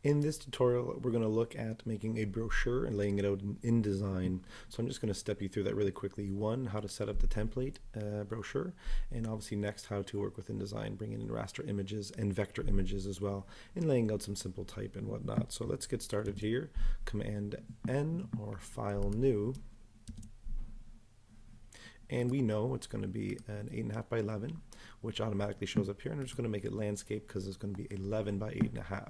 In this tutorial, we're going to look at making a brochure and laying it out in InDesign. So I'm just going to step you through that really quickly. One, how to set up the template brochure, and obviously next, how to work with InDesign, bringing in raster images and vector images as well, and laying out some simple type and whatnot. So let's get started here. Command N or File New. And we know it's going to be an 8.5 by 11, which automatically shows up here. And I'm just going to make it landscape because it's going to be 11 by 8.5.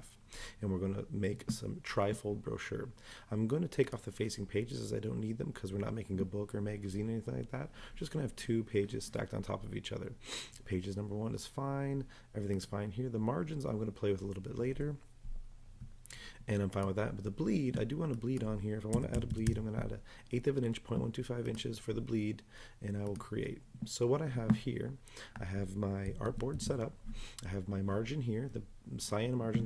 And we're going to make some trifold brochure. I'm going to take off the facing pages as I don't need them because we're not making a book or magazine or anything like that. I'm just going to have two pages stacked on top of each other. Pages number 1 is fine. Everything's fine here. The margins I'm going to play with a little bit later. And I'm fine with that. But the bleed, I do want to bleed on here. If I want to add a bleed, I'm going to add 1/8 of an inch, 0.125 inches for the bleed, and I will create. So what I have here, I have my artboard set up. I have my margin here, the cyan margin,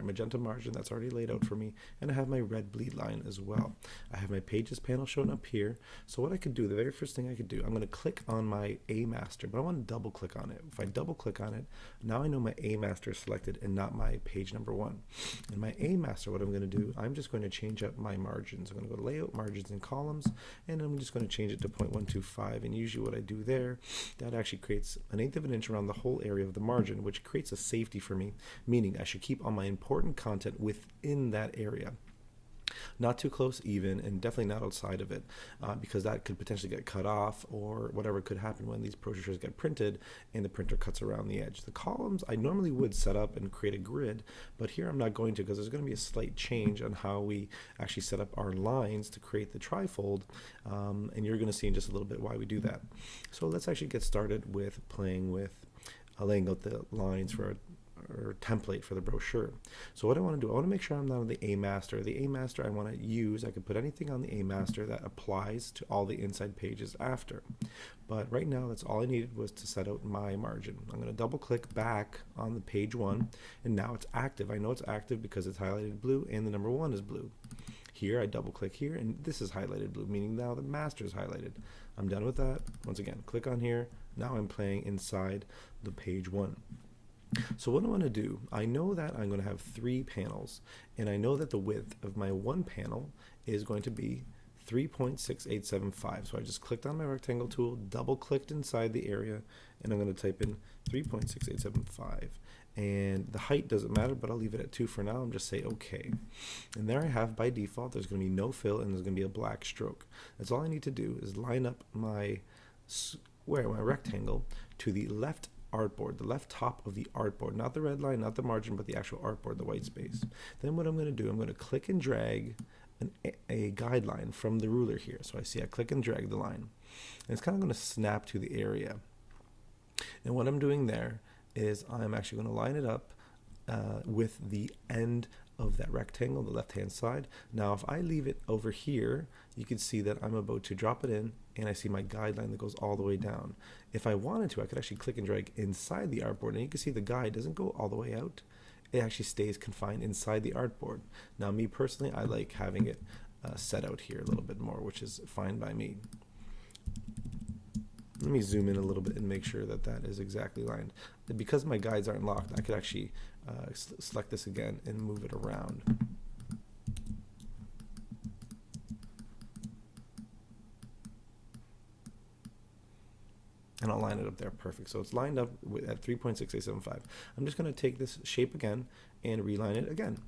magenta margin that's already laid out for me, and I have my red bleed line as well. I have my pages panel shown up here. So what I could do, the very first thing I could do, I'm going to click on my A master, but I want to double click on it. If I double click on it, now I know my A master is selected and not my page number 1. And my A master, what I'm going to do, I'm just going to change up my margins. I'm going to go to layout, margins and columns, and I'm just going to change it to 0.125. And usually what I do there, that actually creates 1/8 of an inch around the whole area of the margin, which creates a safety for me, meaning I should keep all my important content within that area. Not too close even, and definitely not outside of it, because that could potentially get cut off or whatever could happen when these brochures get printed and the printer cuts around the edge. The columns I normally would set up and create a grid, but here I'm not going to because there's going to be a slight change on how we actually set up our lines to create the trifold, and you're going to see in just a little bit why we do that. So let's actually get started with playing with laying out the lines for or template for the brochure. So what I want to do, I want to make sure I'm not on the A master. The A master I want to use, I could put anything on the A master that applies to all the inside pages after. But right now, that's all I needed was to set out my margin. I'm going to double click back on the page 1, and now it's active. I know it's active because it's highlighted blue and the number 1 is blue. Here I double click here and this is highlighted blue, meaning now the master is highlighted. I'm done with that. Once again, click on here. Now I'm playing inside the page 1. So what I want to do, I know that I'm going to have 3 panels, and I know that the width of my one panel is going to be 3.6875. So I just clicked on my rectangle tool, double clicked inside the area, and I'm going to type in 3.6875. And the height doesn't matter, but I'll leave it at 2 for now and just say OK. And there I have, by default, there's going to be no fill and there's going to be a black stroke. That's all I need to do is line up my square, my rectangle, to the left artboard, the left top of the artboard, not the red line, not the margin, but the actual artboard, the white space. Then what I'm going to do, I'm going to click and drag a guideline from the ruler here. So I see I click and drag the line. And it's kind of going to snap to the area. And what I'm doing there is I'm actually going to line it up with the end of that rectangle, the left-hand side. Now, if I leave it over here, you can see that I'm about to drop it in, and I see my guideline that goes all the way down. If I wanted to, I could actually click and drag inside the artboard, and you can see the guide doesn't go all the way out. It actually stays confined inside the artboard. Now, me personally, I like having it set out here a little bit more, which is fine by me. Let me zoom in a little bit and make sure that that is exactly lined. Because my guides aren't locked, I could actually select this again and move it around. And I'll line it up there, perfect. So it's lined up at 3.6875. I'm just going to take this shape again and reline it again.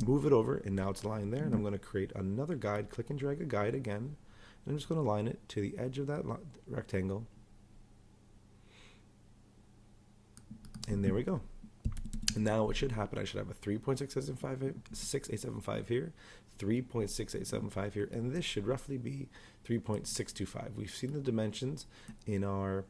Move it over, and now it's lined there. And I'm going to create another guide, click and drag a guide again. And I'm just going to line it to the edge of that rectangle. And there we go. And now what should happen, I should have a 3.6875 here, 3.6875 here, and this should roughly be 3.625. We've seen the dimensions in our,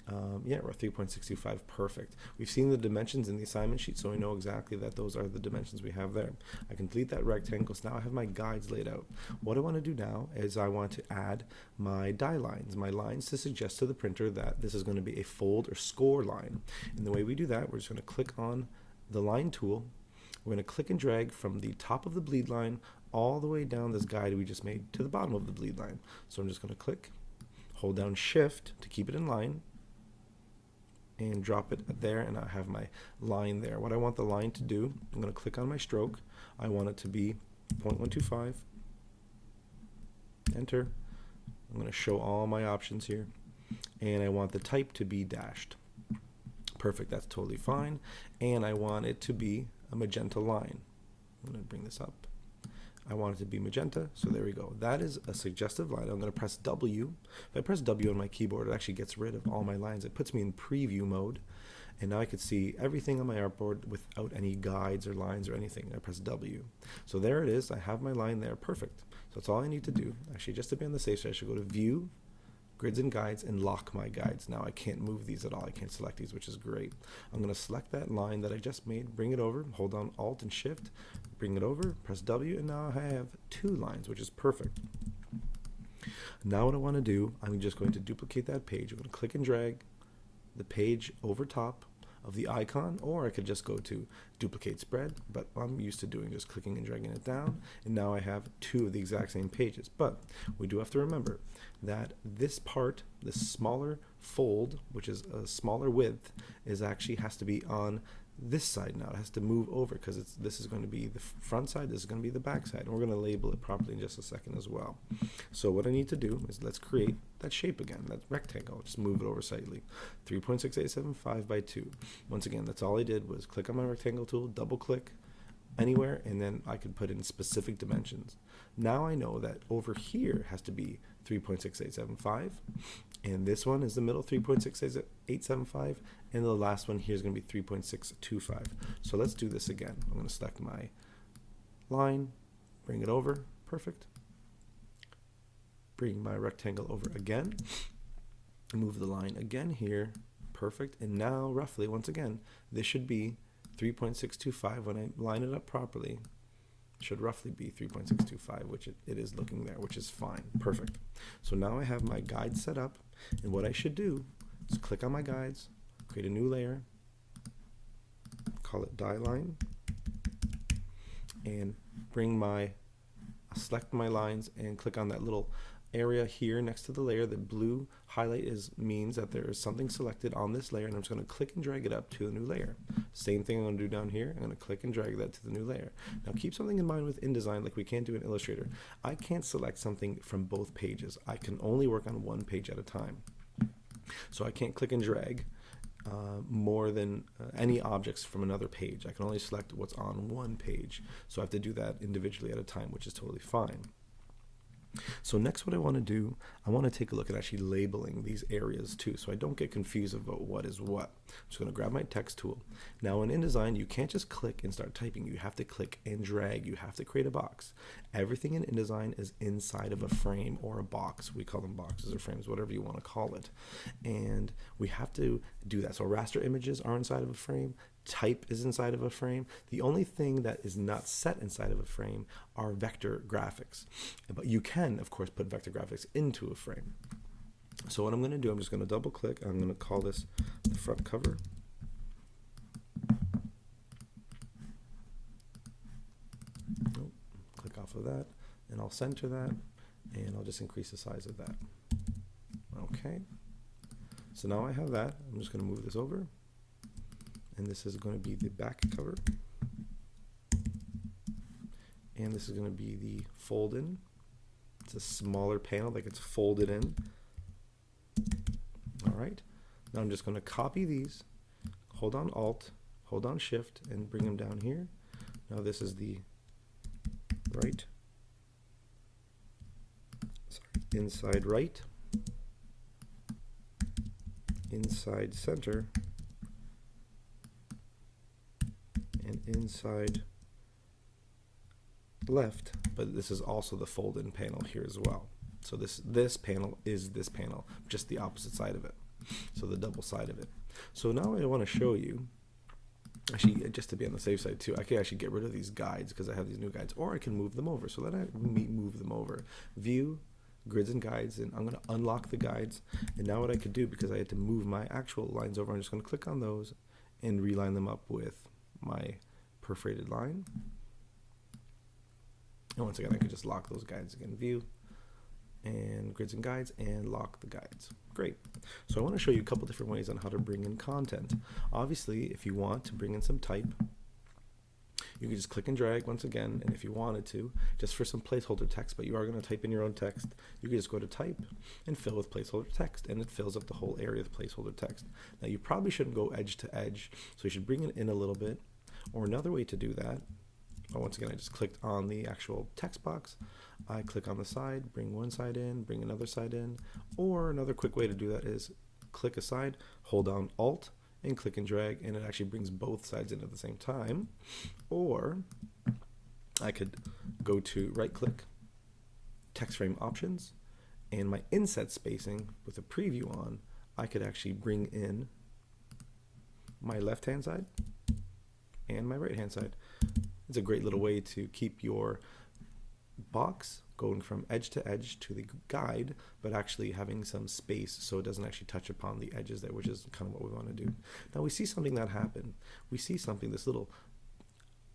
we're 3.625, perfect. We've seen the dimensions in the assignment sheet, so we know exactly that those are the dimensions we have there. I can delete that rectangle, so now I have my guides laid out. What I want to do now is I want to add my die lines, my lines to suggest to the printer that this is going to be a fold or score line. And the way we do that, we're just going to click on the line tool. We're going to click and drag from the top of the bleed line all the way down this guide we just made to the bottom of the bleed line. So I'm just going to click, hold down shift to keep it in line, and drop it there, and I have my line there. What I want the line to do, I'm going to click on my stroke. I want it to be 0.125. Enter. I'm going to show all my options here, and I want the type to be dashed. Perfect, that's totally fine. And I want it to be a magenta line. I'm going to bring this up. I want it to be magenta, so there we go. That is a suggestive line. I'm going to press W. If I press W on my keyboard, it actually gets rid of all my lines. It puts me in preview mode, and now I can see everything on my artboard without any guides or lines or anything. I press W. So there it is. I have my line there. Perfect. So that's all I need to do. Actually, just to be on the safe side, I should go to View, Grids and Guides, and lock my guides. Now I can't move these at all. I can't select these, which is great. I'm going to select that line that I just made, bring it over, hold down Alt and Shift, bring it over, press W, and now I have 2 lines, which is perfect. Now what I want to do, I'm just going to duplicate that page. I'm going to click and drag the page over top of the icon, or I could just go to duplicate spread, but I'm used to doing just clicking and dragging it down, and now I have 2 of the exact same pages. But we do have to remember that this part, this smaller fold, which is a smaller width, is actually has to be on this side now. It has to move over because this is going to be the front side, this is going to be the back side, and we're going to label it properly in just a second as well. So what I need to do is let's create that shape again, that rectangle. Just move it over slightly. 3.6875 by 2. Once again, that's all I did was click on my rectangle tool, double click anywhere, and then I could put in specific dimensions. Now I know that over here has to be 3.6875, and this one is the middle, 3.6875, and the last one here is going to be 3.625. So let's do this again. I'm going to select my line, bring it over, perfect. Bring my rectangle over again, move the line again here, perfect. And now roughly, once again, this should be 3.625. When I line it up properly, it should roughly be 3.625, which it is looking there, which is fine, perfect. So now I have my guide set up, and what I should do is click on my guides, create a new layer, call it die line, and select my lines and click on that little area here next to the layer. The blue highlight means that there is something selected on this layer, and I'm just going to click and drag it up to a new layer. Same thing I'm going to do down here. I'm going to click and drag that to the new layer. Now keep something in mind with InDesign, like we can't do in Illustrator. I can't select something from both pages. I can only work on one page at a time. So I can't click and drag more than any objects from another page. I can only select what's on one page. So I have to do that individually at a time, which is totally fine. So next what I want to do, I want to take a look at actually labeling these areas too, so I don't get confused about what is what. I'm just going to grab my text tool. Now in InDesign, you can't just click and start typing. You have to click and drag. You have to create a box. Everything in InDesign is inside of a frame or a box. We call them boxes or frames, whatever you want to call it. And we have to do that. So raster images are inside of a frame. Type is inside of a frame. The only thing that is not set inside of a frame are vector graphics. But you can, of course, put vector graphics into a frame. So what I'm going to do, I'm just going to double click. I'm going to call this the front cover. Click off of that, and I'll center that, and I'll just increase the size of that. Okay. So now I have that. I'm just going to move this over. And this is going to be the back cover, and this is going to be the fold in. It's a smaller panel that gets folded in. All right, now I'm just going to copy these, hold on Alt, hold on Shift, and bring them down here. Now this is the inside right, inside center, and inside left, but this is also the fold-in panel here as well. So this panel is this panel, just the opposite side of it, so the double side of it. So now I want to show you, actually, just to be on the safe side too, I can actually get rid of these guides because I have these new guides, or I can move them over. So let me move them over. View, Grids and Guides, and I'm going to unlock the guides. And now what I could do, because I had to move my actual lines over, I'm just going to click on those and reline them up with my perforated line. And once again, I could just lock those guides again, View, and grids and guides, and lock the guides. Great. So I want to show you a couple different ways on how to bring in content. Obviously, if you want to bring in some type, you can just click and drag once again, and if you wanted to, just for some placeholder text, but you are going to type in your own text, you can just go to type and fill with placeholder text, and it fills up the whole area of placeholder text. Now you probably shouldn't go edge to edge, so you should bring it in a little bit. Or another way to do that, once again, I just clicked on the actual text box. I click on the side, bring one side in, bring another side in. Or another quick way to do that is click a side, hold down Alt, and click and drag, and it actually brings both sides in at the same time. Or I could go to right click, text frame options, and my inset spacing with a preview on, I could actually bring in my left hand side and my right hand side. It's a great little way to keep your box going from edge to edge to the guide, but actually having some space so it doesn't actually touch upon the edges there, which is kind of what we want to do. Now we see something that happened. We see something, this little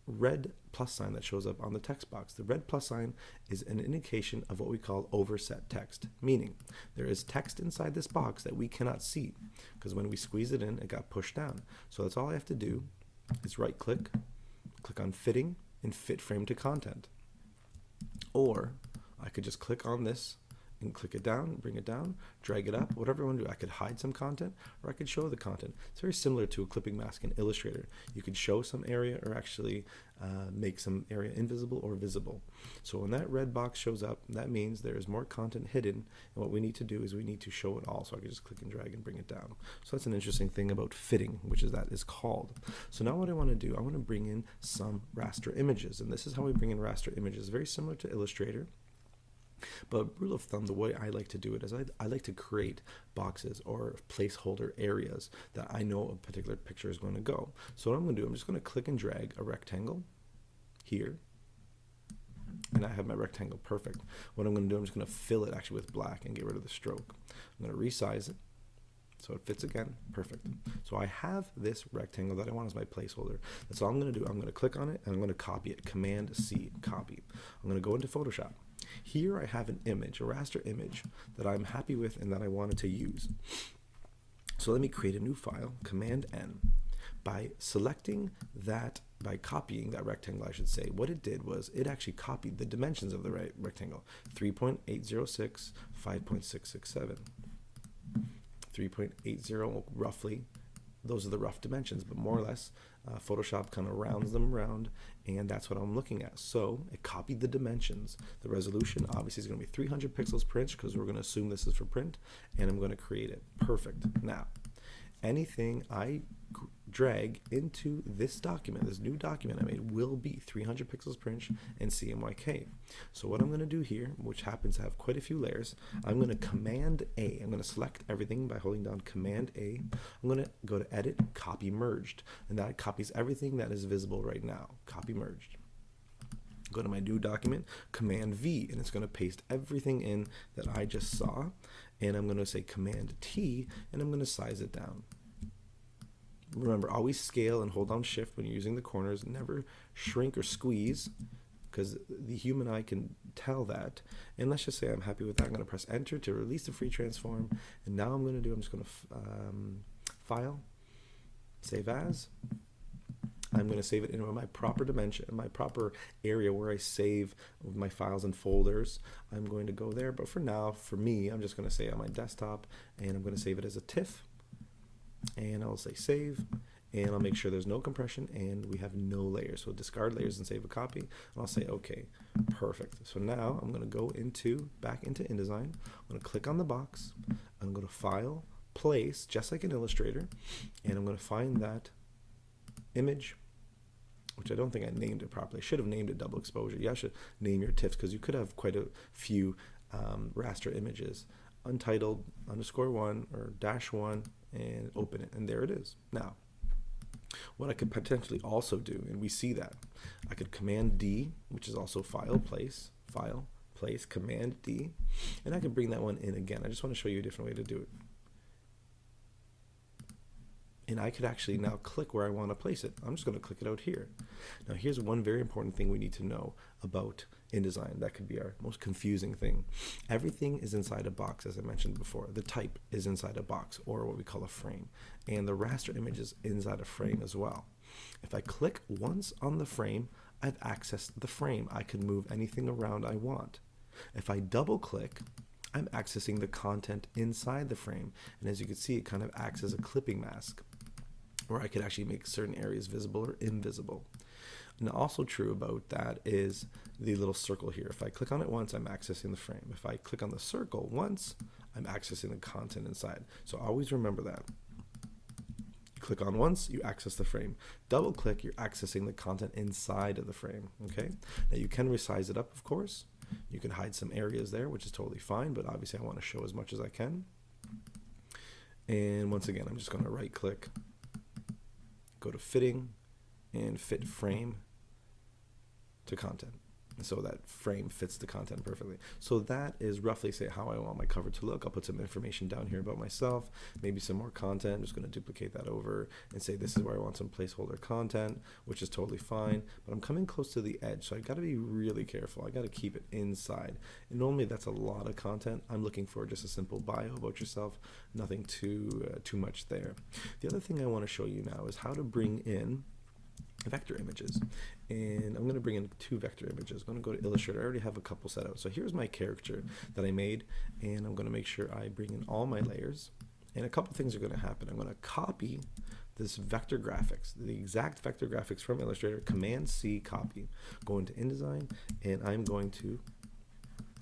red plus sign that shows up on the text box. The red plus sign is an indication of what we call overset text, meaning there is text inside this box that we cannot see because when we squeeze it in, it got pushed down. So that's all I have to do is right click, click on fitting, and fit frame to content. Or I could just click on this and click it down, bring it down, drag it up, whatever I want to do. I could hide some content or I could show the content. It's very similar to a clipping mask in Illustrator. You could show some area or actually make some area invisible or visible. So when that red box shows up, that means there is more content hidden, and what we need to do is we need to show it all. So I can just click and drag and bring it down. So that's an interesting thing about fitting, which is that is called. So now what I want to do, I want to bring in some raster images, and this is how we bring in raster images, very similar to Illustrator. But rule of thumb, the way I like to do it is I like to create boxes or placeholder areas that I know a particular picture is going to go. So what I'm going to do, I'm just going to click and drag a rectangle here, and I have my rectangle perfect. What I'm going to do, I'm just going to fill it actually with black and get rid of the stroke. I'm going to resize it so it fits again, perfect. So I have this rectangle that I want as my placeholder. That's all I'm going to do. I'm going to click on it and I'm going to copy it, Command C, copy. I'm going to go into Photoshop. Here I have an image, a raster image that I'm happy with and that I wanted to use. So let me create a new file, Command N. By selecting that, by copying that rectangle, I should say, what it did was it actually copied the dimensions of the rectangle, 3.806, 5.667. 3.80 roughly. Those are the rough dimensions, but more or less Photoshop kind of rounds them around, and that's what I'm looking at. So it copied the dimensions. The resolution obviously is going to be 300 pixels per inch because we're going to assume this is for print, and I'm going to create it. Perfect. Now, anything I drag into this document, this new document I made, will be 300 pixels per inch and CMYK. So what I'm going to do here, which happens to have quite a few layers, I'm going to Command A. I'm going to select everything by holding down Command A. I'm going to go to Edit, Copy Merged, and that copies everything that is visible right now. Copy Merged. Go to my new document, Command V, and it's going to paste everything in that I just saw, and I'm going to say Command T, and I'm going to size it down. Remember, always scale and hold down Shift when you're using the corners. Never shrink or squeeze, because the human eye can tell that. And let's just say I'm happy with that. I'm going to press Enter to release the free transform. And now I'm just going to File, Save As. I'm going to save it in my proper dimension, my proper area where I save my files and folders. I'm going to go there, but for now, for me, I'm just going to say on my desktop, and I'm going to save it as a TIFF. And I'll say save, and I'll make sure there's no compression and we have no layers. So discard layers and save a copy, and I'll say okay, perfect. So now I'm going to go back into InDesign. I'm going to click on the box. I'm going to File, Place, just like in Illustrator, and I'm going to find that image, which I don't think I named it properly. I should have named it double exposure. You should name your TIFFs because you could have quite a few raster images. Untitled _1 or -1, and open it, and there it is. Now, what I could potentially also do, and we see that, I could Command D, which is also File, Place, Command D, and I could bring that one in again. I just want to show you a different way to do it. And I could actually now click where I want to place it. I'm just going to click it out here. Now here's one very important thing we need to know about InDesign. That could be our most confusing thing. Everything is inside a box, as I mentioned before. The type is inside a box, or what we call a frame. And the raster image is inside a frame as well. If I click once on the frame, I've accessed the frame. I can move anything around I want. If I double click, I'm accessing the content inside the frame. And as you can see, it kind of acts as a clipping mask, where I could actually make certain areas visible or invisible. And also true about that is the little circle here. If I click on it once, I'm accessing the frame. If I click on the circle once, I'm accessing the content inside. So always remember that. You click on once, you access the frame. Double click, you're accessing the content inside of the frame, okay? Now you can resize it up, of course. You can hide some areas there, which is totally fine, but obviously I want to show as much as I can. And once again, I'm just going to right click, go to fitting, and fit frame to content. So that frame fits the content perfectly. So that is roughly, say, how I want my cover to look. I'll put some information down here about myself, maybe some more content. I'm just going to duplicate that over and say this is where I want some placeholder content, which is totally fine. But I'm coming close to the edge, so I've got to be really careful. I got to keep it inside. And normally that's a lot of content. I'm looking for just a simple bio about yourself, nothing too much there. The other thing I want to show you now is how to bring in vector images, and I'm going to bring in 2 vector images. I'm going to go to Illustrator. I already have a couple set out. So here's my character that I made, and I'm going to make sure I bring in all my layers, and a couple things are going to happen. I'm going to copy this vector graphics, the exact vector graphics from Illustrator, Command C, copy, go into InDesign, and I'm going to,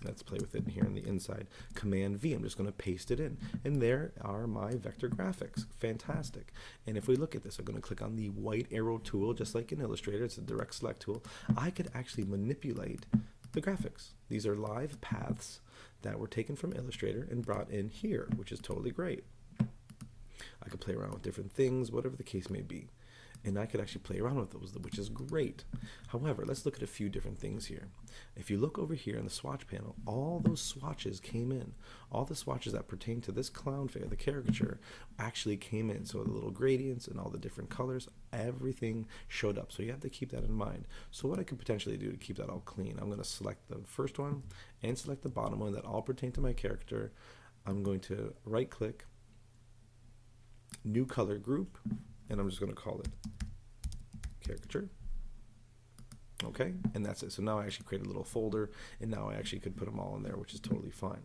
let's play with it here on the inside, Command V. I'm just going to paste it in. And there are my vector graphics. Fantastic. And if we look at this, I'm going to click on the white arrow tool, just like in Illustrator. It's a direct select tool. I could actually manipulate the graphics. These are live paths that were taken from Illustrator and brought in here, which is totally great. I could play around with different things, whatever the case may be. And I could actually play around with those, which is great. However, let's look at a few different things here. If you look over here in the swatch panel, all those swatches came in. All the swatches that pertain to this clown figure, the caricature, actually came in. So the little gradients and all the different colors, everything showed up. So you have to keep that in mind. So what I could potentially do to keep that all clean, I'm going to select the first one and select the bottom one that all pertain to my character. I'm going to right click, new color group, and I'm just going to call it caricature. Okay, and that's it. So now I actually create a little folder, and now I actually could put them all in there, which is totally fine.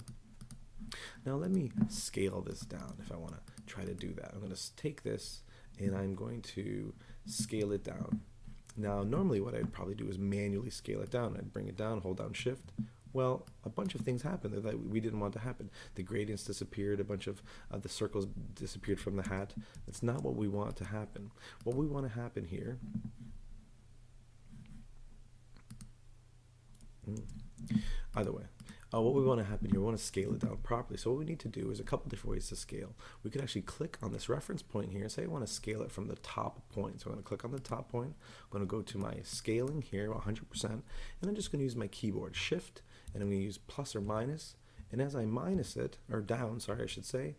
Now let me scale this down if I want to try to do that. I'm going to take this and I'm going to scale it down. Now normally what I'd probably do is manually scale it down. I'd bring it down, hold down shift. Well, a bunch of things happened that we didn't want to happen. The gradients disappeared, a bunch of the circles disappeared from the hat. That's not what we want to happen. What we want to happen here, either way, what we want to happen here, we want to scale it down properly. So what we need to do is a couple different ways to scale. We could actually click on this reference point here and say I want to scale it from the top point. So I'm going to click on the top point. I'm going to go to my scaling here, 100%, and I'm just going to use my keyboard Shift, and I'm going to use plus or minus. And as I minus it, or down, sorry, I should say,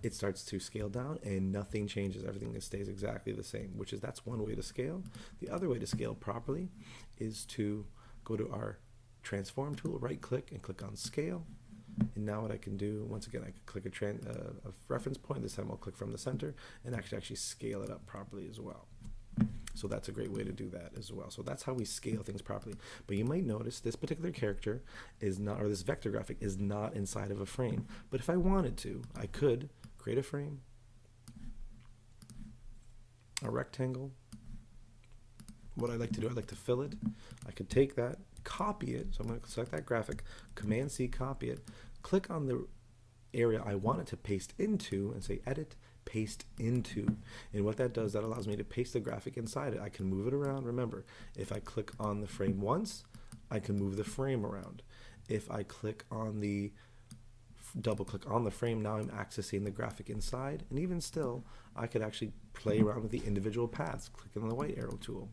it starts to scale down and nothing changes. Everything stays exactly the same, that's one way to scale. The other way to scale properly is to go to our transform tool, right click and click on scale. And now what I can do, once again, I can click a reference point. This time I'll click from the center and actually scale it up properly as well. So that's a great way to do that as well. So that's how we scale things properly. But you might notice this particular character is not, or this vector graphic is not inside of a frame. But if I wanted to, I could create a frame, a rectangle. What I like to do, I like to fill it. I could take that, copy it. So I'm going to select that graphic, Command C, copy it, click on the area I want it to paste into and say edit, paste into. And what that does, that allows me to paste the graphic inside it. I can move it around. Remember, if I click on the frame once, I can move the frame around. If I click on the double click on the frame, now I'm accessing the graphic inside, and even still I could actually play around with the individual paths, clicking on the white arrow tool.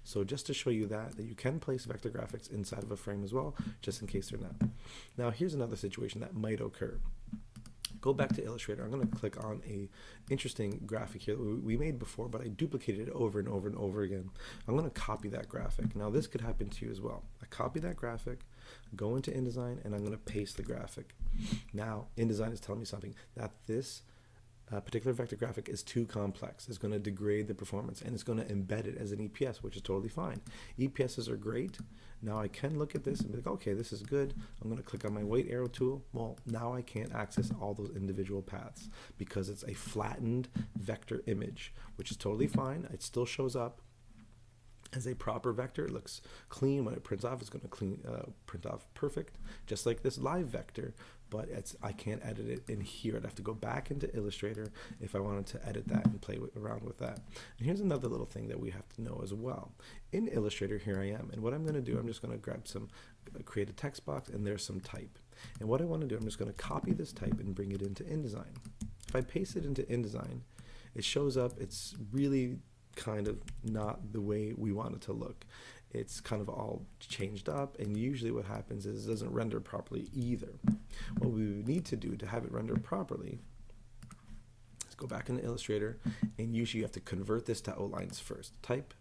So just to show you that you can place vector graphics inside of a frame as well, just in case they're not. Now here's another situation that might occur. Go back to Illustrator. I'm going to click on a interesting graphic here that we made before, but I duplicated it over and over and over again. I'm going to copy that graphic. Now this could happen to you as well. I copy that graphic, go into InDesign, and I'm going to paste the graphic. Now InDesign is telling me something, that this particular vector graphic is too complex. It's going to degrade the performance, and it's going to embed it as an EPS, which is totally fine. EPSs are great. Now I can look at this and be like, okay, this is good. I'm going to click on my white arrow tool. Well, now I can't access all those individual paths because it's a flattened vector image, which is totally fine. It still shows up as a proper vector. It looks clean. When it prints off, it's going to print off perfect, just like this live vector, but I can't edit it in here. I'd have to go back into Illustrator if I wanted to edit that and play around with that. And here's another little thing that we have to know as well. In Illustrator, here I am, and what I'm going to do, I'm just going to grab some, create a text box, and there's some type. And what I want to do, I'm just going to copy this type and bring it into InDesign. If I paste it into InDesign, it shows up. It's really kind of not the way we want it to look. It's kind of all changed up, and usually what happens is it doesn't render properly either. What we need to do to have it render properly is go back into Illustrator, and usually you have to convert this to outlines first. Type,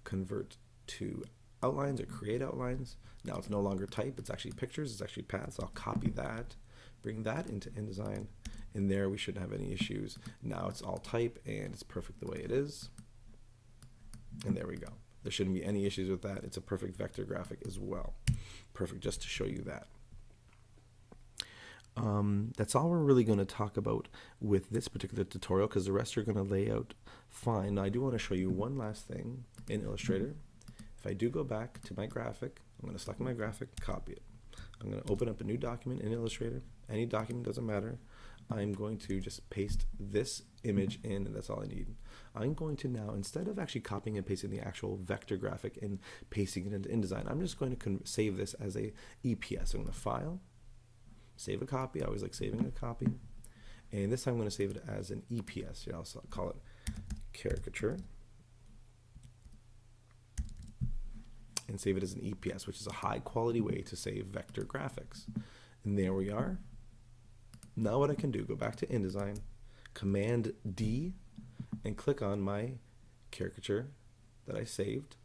convert to outlines or create outlines. Now it's no longer type, it's actually pictures, it's actually paths. I'll copy that, bring that into InDesign, and there we shouldn't have any issues. Now it's all type, and it's perfect the way it is. And there we go. There shouldn't be any issues with that. It's a perfect vector graphic as well. Perfect, just to show you that. That's all we're really going to talk about with this particular tutorial, because the rest are going to lay out fine. Now I do want to show you one last thing in Illustrator. If I do go back to my graphic, I'm going to select my graphic, copy it. I'm going to open up a new document in Illustrator. Any document, doesn't matter. I'm going to just paste this image in, and that's all I need. I'm going to now, instead of actually copying and pasting the actual vector graphic and pasting it into InDesign, I'm just going to save this as a EPS. I'm going to File, Save a Copy. I always like saving a copy. And this time I'm going to save it as an EPS. Here, I'll call it Caricature. And save it as an EPS, which is a high quality way to save vector graphics. And there we are. Now what I can do, go back to InDesign, Command D, and click on my caricature that I saved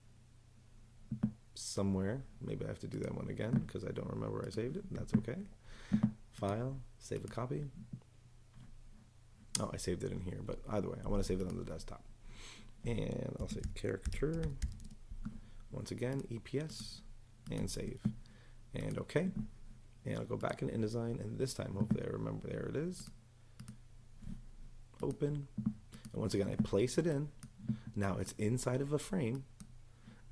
somewhere. Maybe I have to do that one again because I don't remember where I saved it. That's okay. File, save a copy. Oh, I saved it in here, but either way, I want to save it on the desktop. And I'll say caricature, once again, EPS, and save. And okay. And I'll go back in InDesign, and this time, hopefully I remember, there it is. Open. And once again, I place it in. Now it's inside of a frame,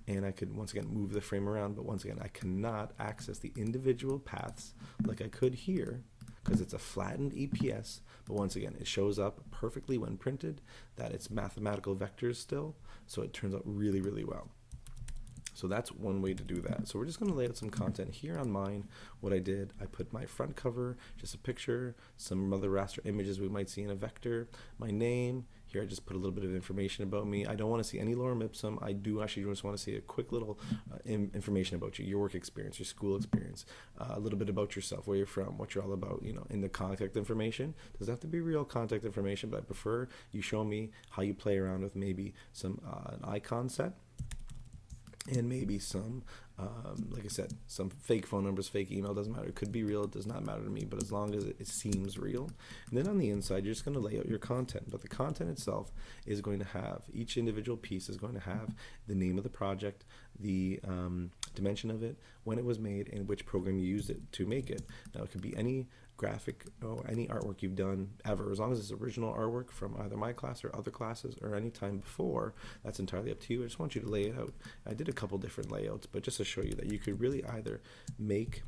and I could once again move the frame around, but once again, I cannot access the individual paths like I could here because it's a flattened EPS. But once again, it shows up perfectly when printed that it's mathematical vectors still, so it turns out really, really well. So that's one way to do that. So we're just going to lay out some content here on mine. What I did, I put my front cover, just a picture, some other raster images we might see in a vector, my name. Here I just put a little bit of information about me. I don't want to see any lorem ipsum. I do actually just want to see a quick little information about you, your work experience, your school experience, a little bit about yourself, where you're from, what you're all about, you know, in the contact information. Doesn't have to be real contact information, but I prefer you show me how you play around with maybe some an icon set. And maybe some, like I said, some fake phone numbers, fake email, doesn't matter. It could be real, it does not matter to me, but as long as it seems real. And then on the inside, you're just going to lay out your content. But the content itself is going to have, each individual piece is going to have the name of the project, the dimension of it, when it was made, and which program you used it to make it. Now, it could be any graphic or any artwork you've done ever, as long as it's original artwork from either my class or other classes or any time before. That's entirely up to you. I just want you to lay it out. I did a couple different layouts, but just to show you that you could really either make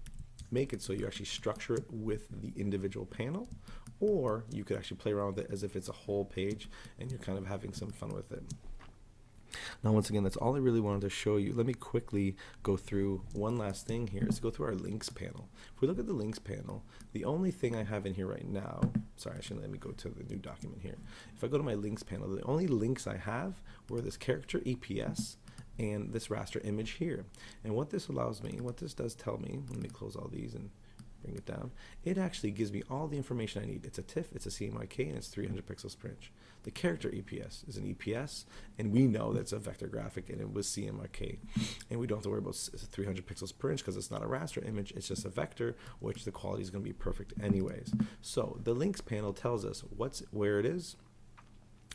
it so you actually structure it with the individual panel, or you could actually play around with it as if it's a whole page and you're kind of having some fun with it. Now, once again, that's all I really wanted to show you. Let me quickly go through one last thing here, is go through our links panel. If we look at the links panel, the only thing I have in here right now, sorry, actually, let me go to the new document here. If I go to my links panel, the only links I have were this caricature EPS and this raster image here. And what this allows me, what this does tell me, let me close all these and bring it down, it actually gives me all the information I need. It's a TIFF, it's a CMYK, and it's 300 pixels per inch. The character EPS is an EPS, and we know that's a vector graphic, and it was CMYK. And we don't have to worry about 300 pixels per inch because it's not a raster image, it's just a vector, which the quality is going to be perfect anyways. So the links panel tells us where it is,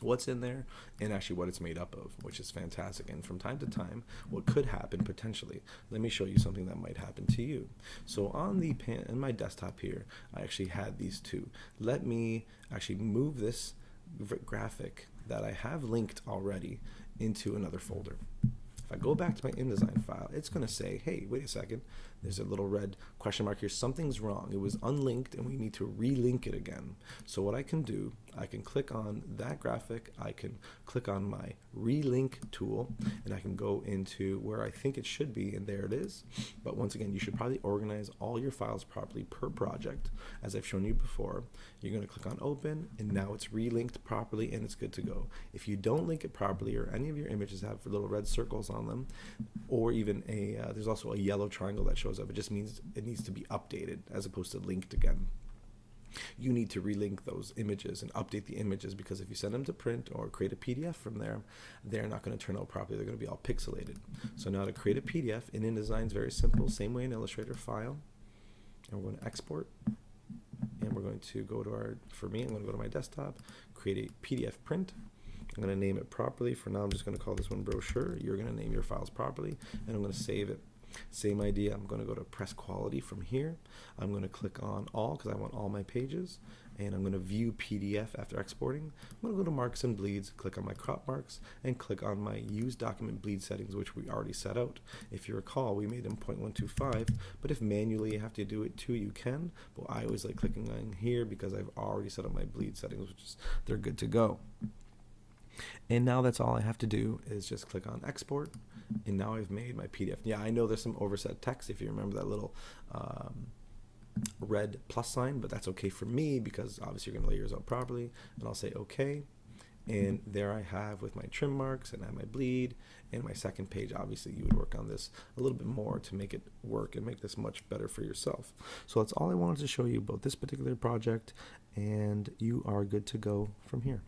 what's in there, and actually what it's made up of, which is fantastic. And from time to time, what could happen potentially, let me show you something that might happen to you. So on the in my desktop here, I actually had these two. Let me actually move this graphic that I have linked already into another folder. If I go back to my InDesign file, it's going to say, hey, wait a second, there's a little red question mark here. Something's wrong. It was unlinked and we need to relink it again. So what I can do, I can click on that graphic, I can click on my relink tool, and I can go into where I think it should be, and there it is. But once again, you should probably organize all your files properly per project. As I've shown you before, you're going to click on open, and now it's relinked properly and it's good to go. If you don't link it properly, or any of your images have little red circles on them, or even there's also a yellow triangle that shows up, it just means it needs to be updated as opposed to linked again. You need to relink those images and update the images, because if you send them to print or create a PDF from there, they're not going to turn out properly. They're going to be all pixelated. So now to create a PDF in InDesign is very simple, same way in Illustrator, file, and we're going to export, and we're going to go to for me, I'm going to go to my desktop, create a PDF print. I'm going to name it properly. For now, I'm just going to call this one Brochure. You're going to name your files properly, and I'm going to save it. Same idea. I'm going to go to press quality from here. I'm going to click on all because I want all my pages, and I'm going to view PDF after exporting. I'm going to go to marks and bleeds, click on my crop marks, and click on my use document bleed settings, which we already set out. If you recall, we made them 0.125, but if manually you have to do it too, you can. But I always like clicking on here because I've already set up my bleed settings, which is they're good to go. And now that's all I have to do is just click on export, and now I've made my PDF. Yeah, I know there's some overset text if you remember that little red plus sign, but that's okay for me because obviously you're going to lay yours out properly. And I'll say okay, and there I have with my trim marks, and I have my bleed and my second page. Obviously you would work on this a little bit more to make it work and make this much better for yourself. So that's all I wanted to show you about this particular project, and you are good to go from here.